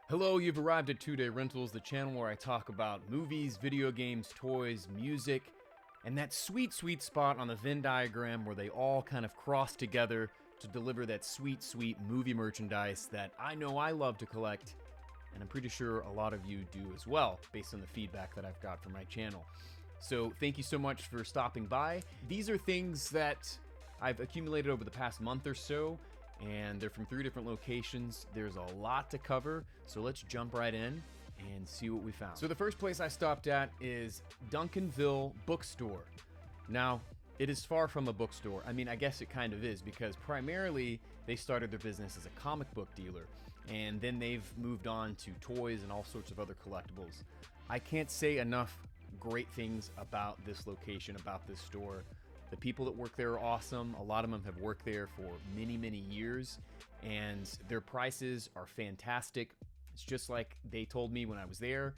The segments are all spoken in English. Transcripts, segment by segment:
Hello, you've arrived at 2 Day Rentals, the channel where I talk about movies, video games, toys, music, and that sweet spot on the Venn diagram where they all kind of cross together to deliver that sweet movie merchandise that I know I love to collect, and I'm pretty sure a lot of you do as well, based on the feedback that I've got from my channel. So thank you so much for stopping by. These are things that I've accumulated over the past month or so, and they're from 3 different locations. There's a lot to cover, so let's jump right in and see what we found. So the first place I stopped at is Duncanville Bookstore. Now, it is far from a bookstore. I mean, I guess it kind of is, because primarily they started their business as a comic book dealer, and then they've moved on to toys and all sorts of other collectibles. I can't say enough great things about this location, about this store. The people that work there are awesome. A lot of them have worked there for many years, and their prices are fantastic. It's just like they told me when I was there.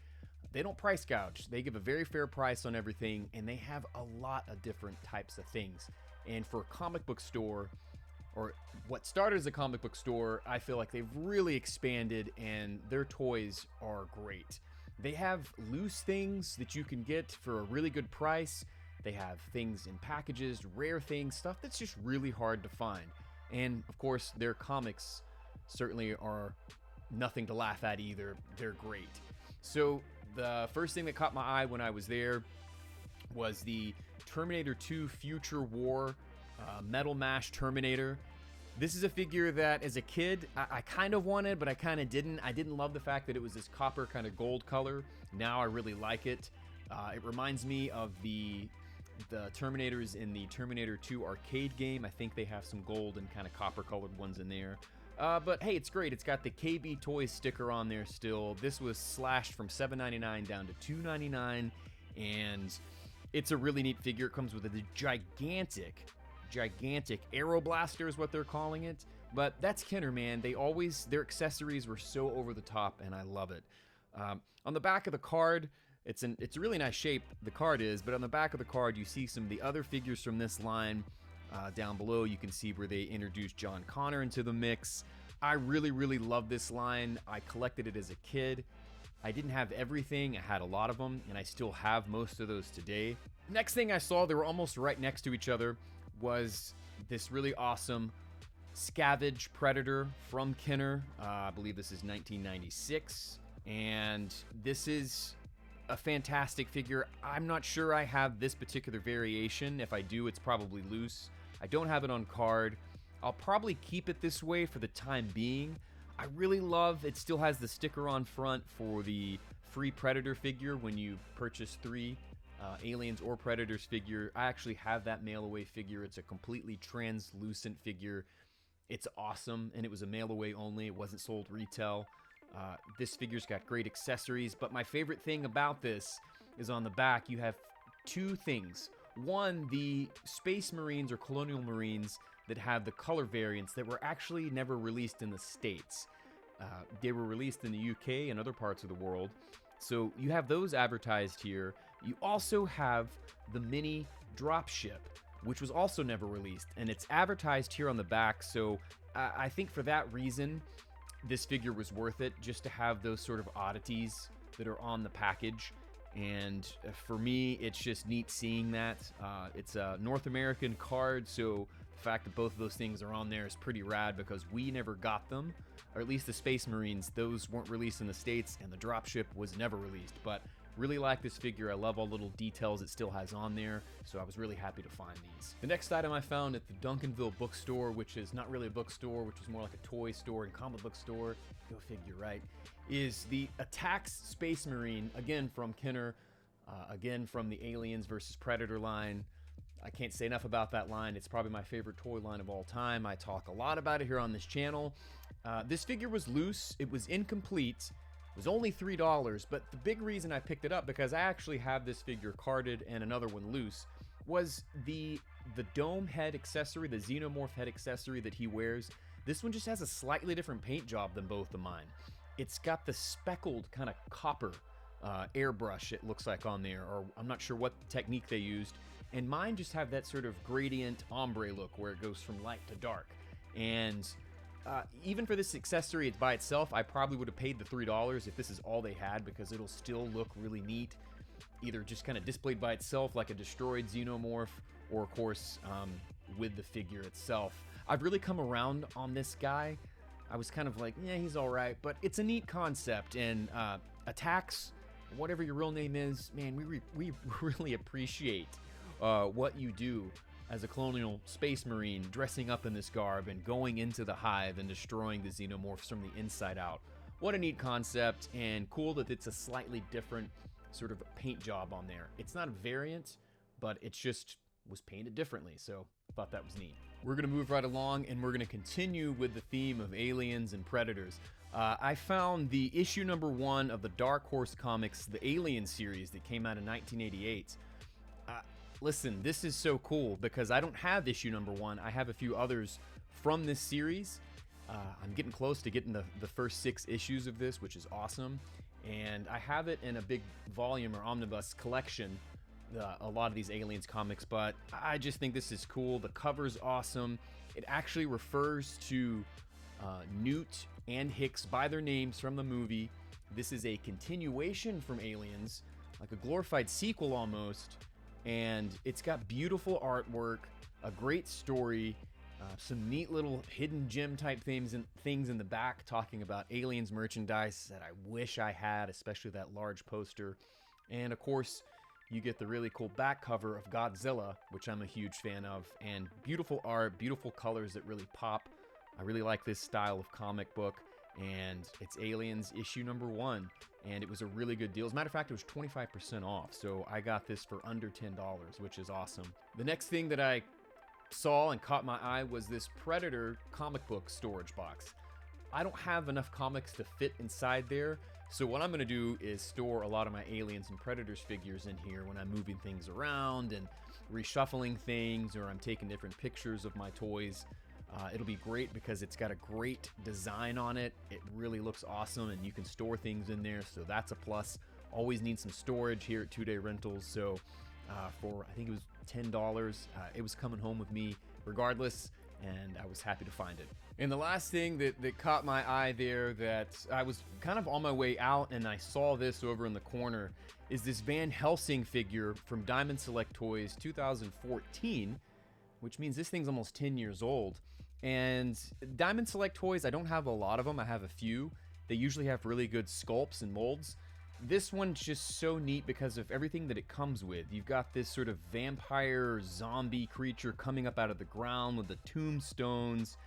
They don't price gouge. They give a very fair price on everything, and they have a lot of different types of things. And for a comic book store, or what started as a comic book store, I feel like they've really expanded, and their toys are great. They have loose things that you can get for a really good price. They have things in packages, rare things, stuff that's just really hard to find. And of course, their comics certainly are nothing to laugh at either. They're great. So the first thing that caught my eye when I was there was the Terminator 2 Future War Metal Mash Terminator. This is a figure that as a kid, I kind of wanted, but I kind of didn't. I didn't love the fact that it was this copper kind of gold color. Now I really like it. It reminds me of the Terminators in the Terminator 2 arcade game. I think they have some gold and kind of copper colored ones in there. But hey, it's great. It's got the KB Toys sticker on there still. This was slashed from $7.99 down to $2.99, and it's a really neat figure. It comes with a gigantic Aero Blaster is what they're calling it. But that's Kenner, man. Their accessories were so over the top, and I love it. On the back of the card, it's a really nice shape, the card is, but on the back of the card you see some of the other figures from this line. Down below you can see where they introduced John Connor into the mix. I really love this line. I collected it as a kid. I didn't have everything, I had a lot of them, and I still have most of those today. Next thing I saw, they were almost right next to each other, was this really awesome Scavenge Predator from Kenner. I believe this is 1996, and this is a fantastic figure. I'm not sure I have this particular variation. If I do, it's probably loose. I don't have it on card. I'll probably keep it this way for the time being. I really love, it still has the sticker on front for the free Predator figure when you purchase 3 Aliens or Predators figure. I actually have that mail away figure. It's a completely translucent figure. It's awesome, and it was a mail away only. It wasn't sold retail. This figure's got great accessories, but my favorite thing about this is on the back you have 2 things. One, the Space Marines or Colonial Marines that have the color variants that were actually never released in the States. They were released in the UK and other parts of the world. So you have those advertised here. You also have the mini dropship, which was also never released, and it's advertised here on the back. So I think for that reason, this figure was worth it, just to have those sort of oddities that are on the package. And for me, it's just neat seeing that. It's a North American card, so the fact that both of those things are on there is pretty rad, because we never got them, or at least the Space Marines. Those weren't released in the States, and the dropship was never released. But really like this figure. I love all the little details it still has on there, so I was really happy to find these. The next item I found at the Duncanville Bookstore, which is not really a bookstore, which was more like a toy store and comic book store, go figure, right, is the Attacks Space Marine, again from Kenner, again from the Aliens vs. Predator line. I can't say enough about that line. It's probably my favorite toy line of all time. I talk a lot about it here on this channel. This figure was loose. It was incomplete. It was only $3, but the big reason I picked it up, because I actually have this figure carded and another one loose, was the dome head accessory, the xenomorph head accessory that he wears. This one just has a slightly different paint job than both of mine. It's got the speckled kind of copper airbrush, it looks like, on there, or I'm not sure what technique they used. And mine just have that sort of gradient ombre look where it goes from light to dark. And Even for this accessory by itself, I probably would have paid the $3 if this is all they had, because it'll still look really neat, either just kind of displayed by itself like a destroyed xenomorph, or of course with the figure itself. I've really come around on this guy. I was kind of like, yeah, he's all right, but it's a neat concept, and attacks, whatever your real name is, man, we really appreciate what you do as a colonial space marine, dressing up in this garb and going into the hive and destroying the xenomorphs from the inside out. What a neat concept, and cool that it's a slightly different sort of paint job on there. It's not a variant, but it's just was painted differently, so I thought that was neat. We're gonna move right along, and we're gonna continue with the theme of aliens and predators. I found the issue number 1 of the Dark Horse Comics, the Alien series that came out in 1988. Listen, this is so cool because I don't have issue number 1. I have a few others from this series. I'm getting close to getting the first 6 issues of this, which is awesome. And I have it in a big volume or omnibus collection, a lot of these Aliens comics, but I just think this is cool. The cover's awesome. It actually refers to Newt and Hicks by their names from the movie. This is a continuation from Aliens, like a glorified sequel almost, and it's got beautiful artwork, a great story, some neat little hidden gem type things in the back talking about Aliens merchandise that I wish I had, especially that large poster. And of course, you get the really cool back cover of Godzilla, which I'm a huge fan of, and beautiful art, beautiful colors that really pop. I really like this style of comic book, and it's Aliens issue number 1, and it was a really good deal. As a matter of fact, it was 25% off, so I got this for under $10, which is awesome. The next thing that I saw and caught my eye was this Predator comic book storage box. I don't have enough comics to fit inside there, so what I'm going to do is store a lot of my Aliens and Predators figures in here when I'm moving things around and reshuffling things, or I'm taking different pictures of my toys. It'll be great because it's got a great design on it. It really looks awesome, and you can store things in there, so that's a plus. Always need some storage here at 2 Day Rentals, so for I think it was $10, it was coming home with me regardless, and I was happy to find it. And the last thing that caught my eye there, that I was kind of on my way out and I saw this over in the corner, is this Van Helsing figure from Diamond Select Toys 2014, which means this thing's almost 10 years old. And Diamond Select Toys, I don't have a lot of them. I have a few. They usually have really good sculpts and molds. This one's just so neat because of everything that it comes with. You've got this sort of vampire zombie creature coming up out of the ground with the tombstones.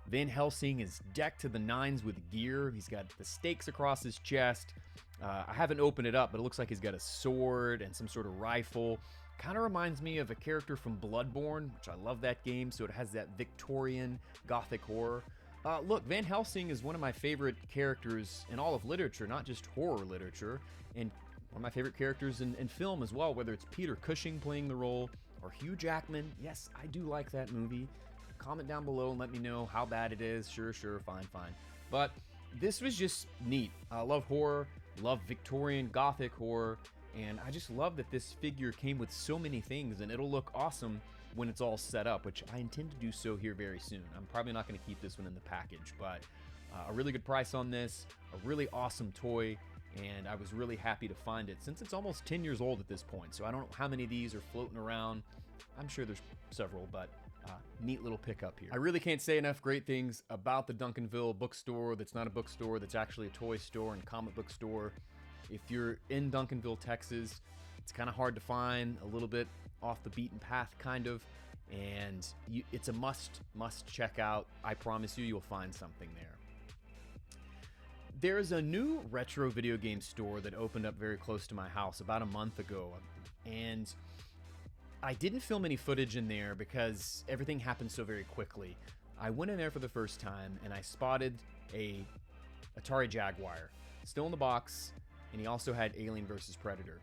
Van Helsing is decked to the nines with gear. He's got the stakes across his chest. I haven't opened it up, but it looks like he's got a sword and some sort of rifle. Kind of reminds me of a character from Bloodborne, which I love that game, so it has that Victorian gothic horror. Look, Van Helsing is one of my favorite characters in all of literature, not just horror literature, and one of my favorite characters in film as well, whether it's Peter Cushing playing the role or Hugh Jackman. Yes, I do like that movie. Comment down below and let me know how bad it is. Sure, fine. But this was just neat. I love horror, love Victorian gothic horror, and I just love that this figure came with so many things, and it'll look awesome when it's all set up, which I intend to do so here very soon. I'm probably not going to keep this one in the package, but a really good price on this, a really awesome toy, and I was really happy to find it since it's almost 10 years old at this point. So I don't know how many of these are floating around. I'm sure there's several, but neat little pickup here. I really can't say enough great things about the Duncanville Bookstore. That's not a bookstore, that's actually a toy store and comic book store. If you're in Duncanville, Texas, it's kind of hard to find, a little bit off the beaten path kind of, and it's a must check out. I promise you'll find something there. There's a new retro video game store that opened up very close to my house about a month ago, and I didn't film any footage in there because everything happened so very quickly. I went in there for the first time and I spotted a Atari Jaguar still in the box, and he also had Alien vs. Predator.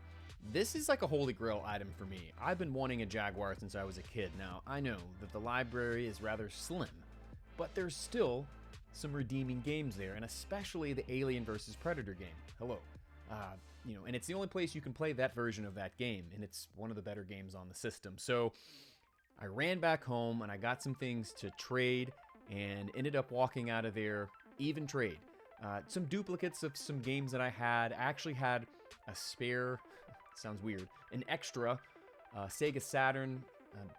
This is like a holy grail item for me. I've been wanting a Jaguar since I was a kid. Now, I know that the library is rather slim, but there's still some redeeming games there, and especially the Alien vs. Predator game. Hello. And it's the only place you can play that version of that game, and it's one of the better games on the system. So I ran back home and I got some things to trade and ended up walking out of there even trade. Some duplicates of some games that I had. I actually had a spare, sounds weird, an extra Sega Saturn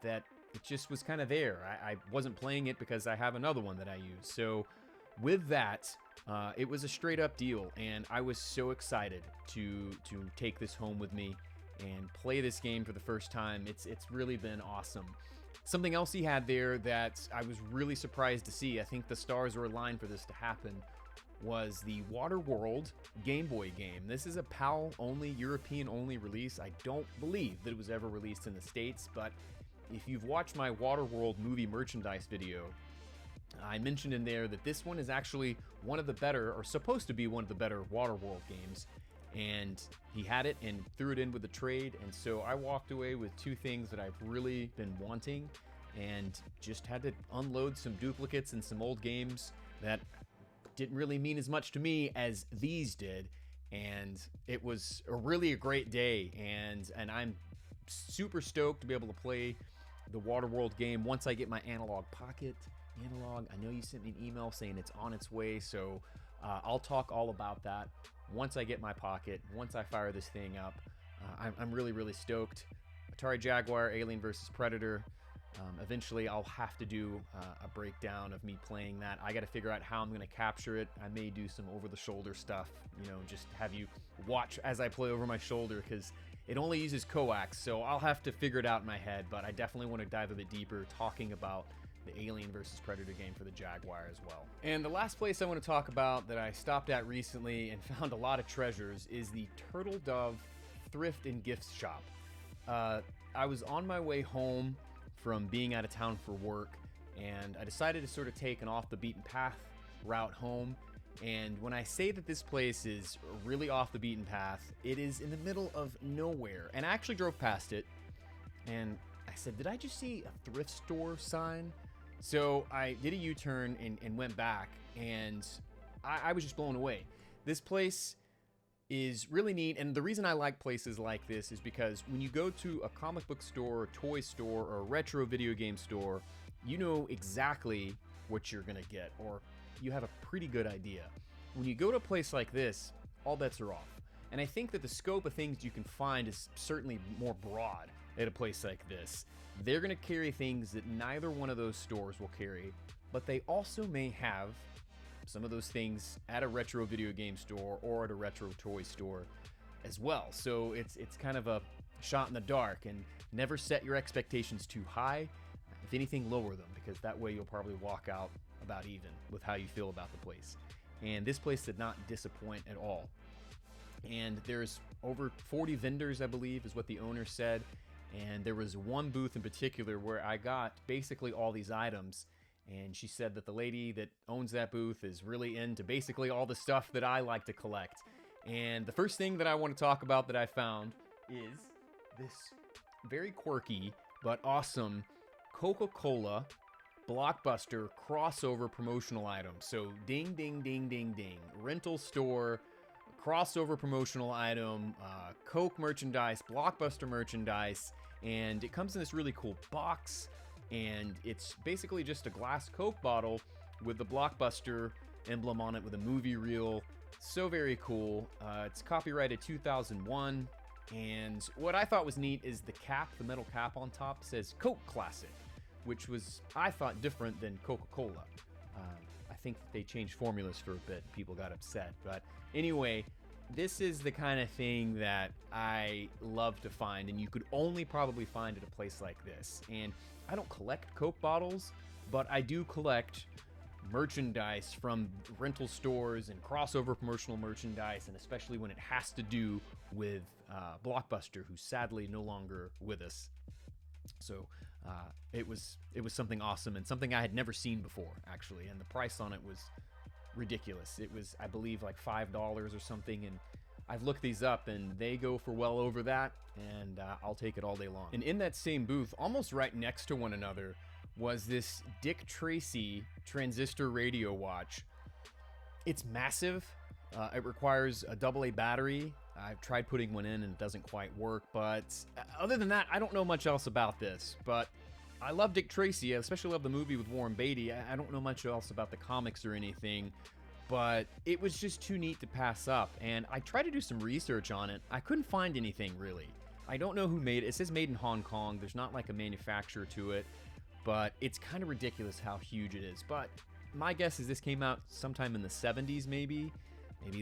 that it just was kind of there. I wasn't playing it because I have another one that I use. So with that, it was a straight up deal, and I was so excited to take this home with me and play this game for the first time. It's really been awesome. Something else he had there that I was really surprised to see, I think the stars were aligned for this to happen, was the Waterworld Game Boy game. This is a PAL-only, European-only release. I don't believe that it was ever released in the States, but if you've watched my Waterworld movie merchandise video, I mentioned in there that this one is actually one of the better, or supposed to be one of the better Waterworld games. And he had it and threw it in with the trade, and so I walked away with two things that I've really been wanting, and just had to unload some duplicates and some old games that didn't really mean as much to me as these did. And it was really a great day, and I'm super stoked to be able to play the Waterworld game once I get my Analog Pocket. I know you sent me an email saying it's on its way, so I'll talk all about that once I get my Pocket, once I fire this thing up. I'm really, really stoked. Atari Jaguar, Alien vs. Predator. Eventually, I'll have to do a breakdown of me playing that. I got to figure out how I'm going to capture it. I may do some over-the-shoulder stuff, just have you watch as I play over my shoulder, because it only uses coax, so I'll have to figure it out in my head, but I definitely want to dive a bit deeper talking about the Alien vs. Predator game for the Jaguar as well. And the last place I want to talk about that I stopped at recently and found a lot of treasures is the Turtle Dove Thrift and Gifts Shop. I was on my way home from being out of town for work, and I decided to sort of take an off the beaten path route home. And when I say that this place is really off the beaten path, it is in the middle of nowhere. And I actually drove past it, and I said, did I just see a thrift store sign? So I did a U-turn and went back, and I was just blown away. This place is really neat, and the reason I like places like this is because when you go to a comic book store, a toy store, or a retro video game store, you know exactly what you're gonna get, or you have a pretty good idea. When you go to a place like this, all bets are off. And I think that the scope of things you can find is certainly more broad at a place like this. They're going to carry things that neither one of those stores will carry, but they also may have some of those things at a retro video game store or at a retro toy store as well. So it's kind of a shot in the dark, and never set your expectations too high. If anything, lower them, because that way you'll probably walk out about even with how you feel about the place. And this place did not disappoint at all. And there's over 40 vendors, I believe, is what the owner said. And there was one booth in particular where I got basically all these items. And she said that the lady that owns that booth is really into basically all the stuff that I like to collect. And the first thing that I want to talk about that I found is this very quirky but awesome Coca-Cola Blockbuster crossover promotional item. So ding, ding, ding, ding, ding. Rental store, crossover promotional item, Coke merchandise, Blockbuster merchandise, and it comes in this really cool box, and it's basically just a glass Coke bottle with the Blockbuster emblem on it with a movie reel. So very cool. It's copyrighted 2001, and what I thought was neat is the cap, the metal cap on top says Coke Classic, which was, I thought, different than Coca-Cola. I think they changed formulas for a bit. People got upset. But anyway, this is the kind of thing that I love to find, and you could only probably find at a place like this. And I don't collect Coke bottles, but I do collect merchandise from rental stores and crossover promotional merchandise, and especially when it has to do with Blockbuster, who's sadly no longer with us. So it was something awesome, and something I had never seen before, actually, and the price on it was ridiculous. It was, I believe, like $5 or something, and I've looked these up, and they go for well over that, and I'll take it all day long. And in that same booth, almost right next to one another, was this Dick Tracy transistor radio watch. It's massive. It requires a AA battery. I've tried putting one in and it doesn't quite work, but other than that, I don't know much else about this. But I love Dick Tracy. I especially love the movie with Warren Beatty. I don't know much else about the comics or anything, but it was just too neat to pass up. And I tried to do some research on it. I couldn't find anything really. I don't know who made it. It says made in Hong Kong. There's not like a manufacturer to it, but it's kind of ridiculous how huge it is. But my guess is this came out sometime in the 70s, maybe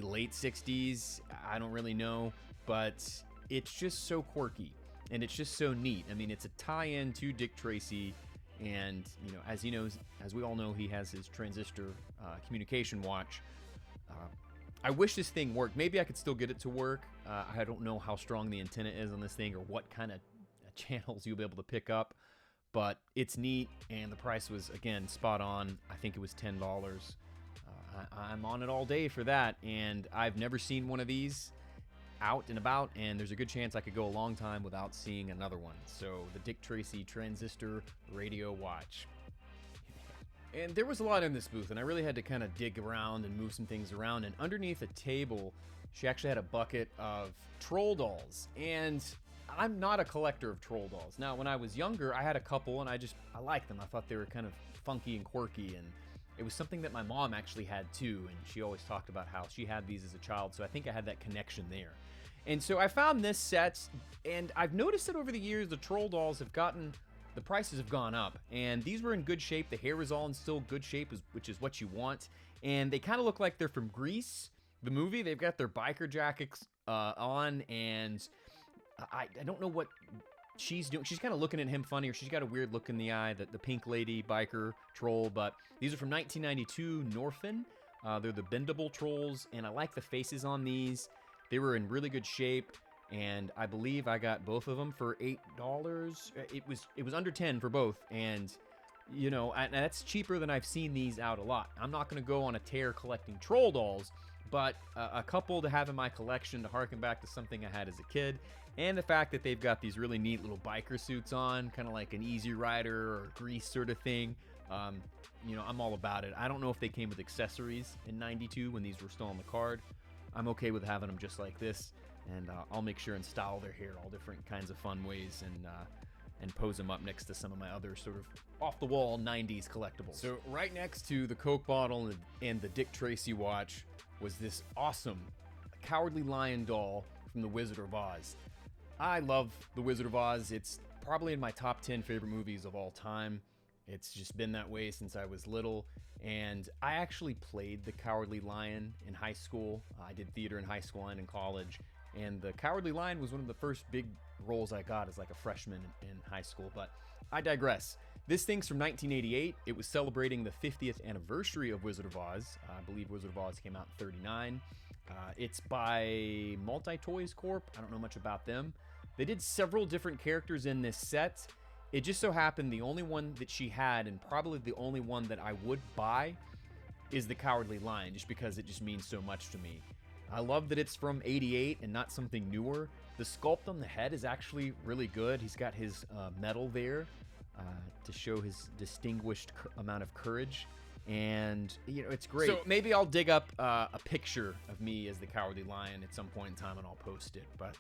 late 60s. I don't really know, but it's just so quirky and it's just so neat. I mean, it's a tie-in to Dick Tracy, and as we all know, he has his transistor communication watch. I wish this thing worked. Maybe I could still get it to work. I don't know how strong the antenna is on this thing or what kind of channels you'll be able to pick up, but it's neat, and the price was, again, spot on. I think it was $10. I'm on it all day for that, and I've never seen one of these out and about, and there's a good chance I could go a long time without seeing another one. So the Dick Tracy transistor radio watch. And there was a lot in this booth, and I really had to kind of dig around and move some things around. And underneath a table, she actually had a bucket of troll dolls. And I'm not a collector of troll dolls. Now, when I was younger, I had a couple, and I liked them. I thought they were kind of funky and quirky, and it was something that my mom actually had too, and she always talked about how she had these as a child, so I think I had that connection there. And so I found this set, and I've noticed that over the years, the troll dolls the prices have gone up, and these were in good shape. The hair is all in still good shape, which is what you want, and they kind of look like they're from Grease, the movie. They've got their biker jackets on, and I don't know what she's doing. She's kind of looking at him funny, or she's got a weird look in the eye, the pink lady biker troll. But these are from 1992 Norfin. They're the bendable trolls, and I like the faces on these. They were in really good shape, and I believe I got both of them for $8. It was under 10 for both, and that's cheaper than I've seen these out a lot. I'm not going to go on a tear collecting troll dolls, but a couple to have in my collection to harken back to something I had as a kid. And the fact that they've got these really neat little biker suits on, kind of like an Easy Rider or Grease sort of thing. I'm all about it. I don't know if they came with accessories in 92 when these were still on the card. I'm okay with having them just like this, and I'll make sure and style their hair all different kinds of fun ways, and pose them up next to some of my other sort of off-the-wall 90s collectibles. So right next to the Coke bottle and the Dick Tracy watch was this awesome Cowardly Lion doll from The Wizard of Oz. I love The Wizard of Oz. It's probably in my top 10 favorite movies of all time. It's just been that way since I was little, and I actually played the Cowardly Lion in high school. I did theater in high school and in college, and the Cowardly Lion was one of the first big roles I got as like a freshman in high school, but I digress. This thing's from 1988. It was celebrating the 50th anniversary of Wizard of Oz. I believe Wizard of Oz came out in 39. It's by Multi-Toys Corp. I don't know much about them. They did several different characters in this set. It just so happened the only one that she had, and probably the only one that I would buy, is the Cowardly Lion, just because it just means so much to me. I love that it's from 88 and not something newer. The sculpt on the head is actually really good. He's got his medal there to show his distinguished amount of courage. And, it's great. So maybe I'll dig up a picture of me as the Cowardly Lion at some point in time, and I'll post it. But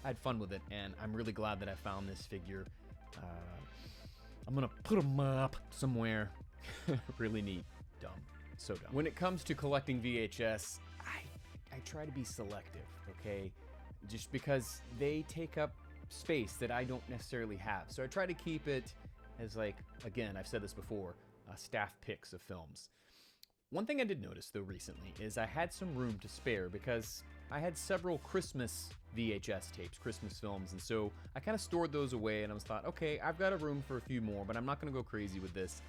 I had fun with it, and I'm really glad that I found this figure. I'm going to put him up somewhere. Really neat. Dumb. So dumb. When it comes to collecting VHS, I try to be selective, okay? Just because they take up space that I don't necessarily have. So I try to keep it as, again, I've said this before, staff picks of films. One thing I did notice, though, recently is I had some room to spare because I had several Christmas VHS tapes, Christmas films, and so I kind of stored those away, and I was thought, okay, I've got a room for a few more, but I'm not going to go crazy with this.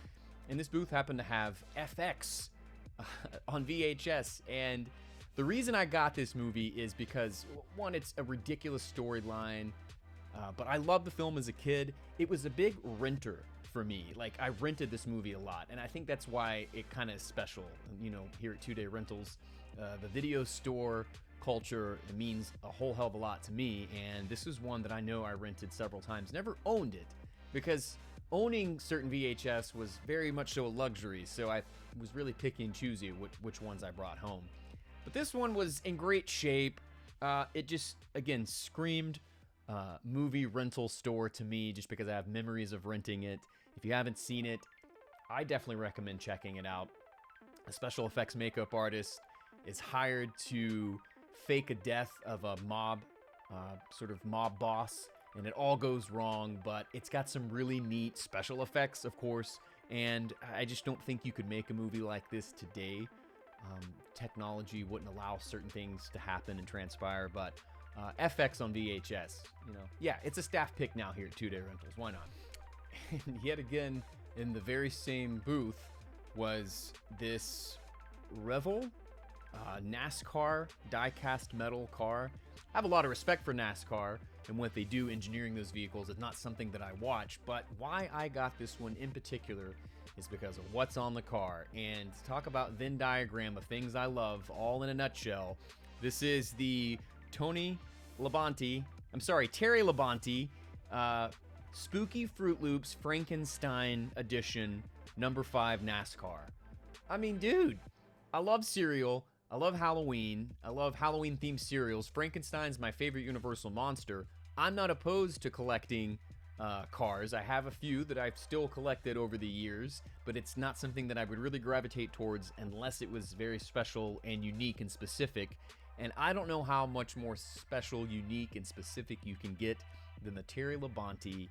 And this booth happened to have FX on VHS, and the reason I got this movie is because, one, it's a ridiculous storyline, but I loved the film as a kid. It was a big renter for me. I rented this movie a lot, and I think that's why it kind of is special. Here at 2-Day Rentals, the video store culture means a whole hell of a lot to me, and this is one that I know I rented several times. Never owned it, because owning certain VHS was very much so a luxury, so I was really picky and choosy which ones I brought home. But this one was in great shape. It just, again, screamed movie rental store to me, just because I have memories of renting it. If you haven't seen it, I definitely recommend checking it out. A special effects makeup artist is hired to fake a death of a mob, sort of mob boss, and it all goes wrong, but it's got some really neat special effects, of course, and I just don't think you could make a movie like this today. Technology wouldn't allow certain things to happen and transpire, but FX on VHS, yeah, it's a staff pick now here at 2 Day Rentals. Why not? And yet again, in the very same booth was this Revel NASCAR die-cast metal car. I have a lot of respect for NASCAR and what they do engineering those vehicles. It's not something that I watch, but why I got this one in particular is because of what's on the car. And to talk about Venn diagram of things I love, all in a nutshell, this is the Terry Labonte Spooky Fruit Loops Frankenstein Edition number 5 NASCAR. I mean, dude, I love cereal. I love Halloween. I love Halloween-themed cereals. Frankenstein's my favorite Universal monster. I'm not opposed to collecting cars. I have a few that I've still collected over the years, but it's not something that I would really gravitate towards unless it was very special and unique and specific. And I don't know how much more special, unique, and specific you can get than the Terry Labonte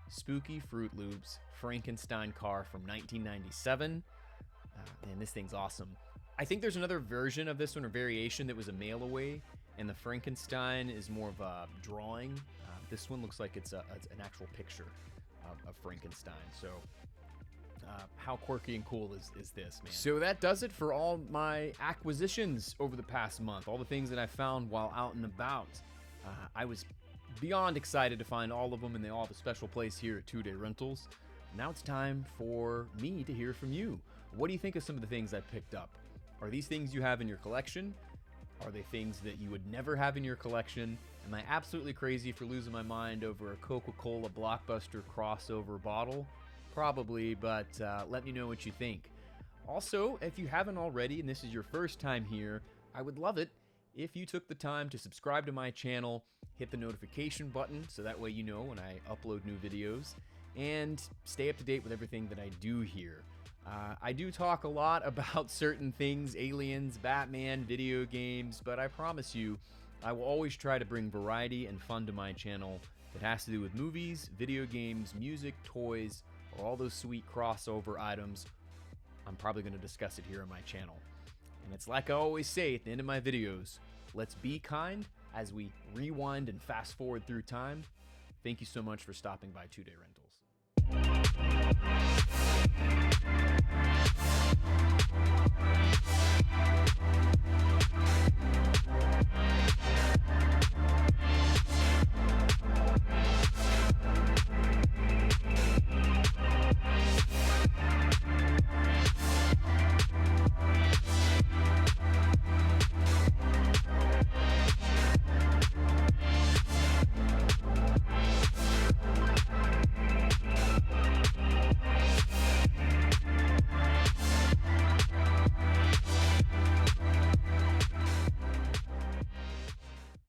Spooky Fruit Loops Frankenstein car from 1997. Man, this thing's awesome. I think there's another version of this one, or variation, that was a mail away, and the Frankenstein is more of a drawing. This one looks like it's an actual picture of Frankenstein. So how quirky and cool is this, man? So that does it for all my acquisitions over the past month, all the things that I found while out and about. I was beyond excited to find all of them, and they all have a special place here at 2 Day Rentals. Now it's time for me to hear from you. What do you think of some of the things I picked up? Are these things you have in your collection? Are they things that you would never have in your collection? Am I absolutely crazy for losing my mind over a Coca-Cola Blockbuster crossover bottle? Probably, but let me know what you think. Also, if you haven't already and this is your first time here, I would love it if you took the time to subscribe to my channel, hit the notification button so that way you know when I upload new videos, and stay up to date with everything that I do here. I do talk a lot about certain things, aliens, Batman, video games, but I promise you, I will always try to bring variety and fun to my channel that has to do with movies, video games, music, toys, or all those sweet crossover items. I'm probably going to discuss it here on my channel. And it's like I always say at the end of my videos, let's be kind as we rewind and fast forward through time. Thank you so much for stopping by 2 Day Rentals.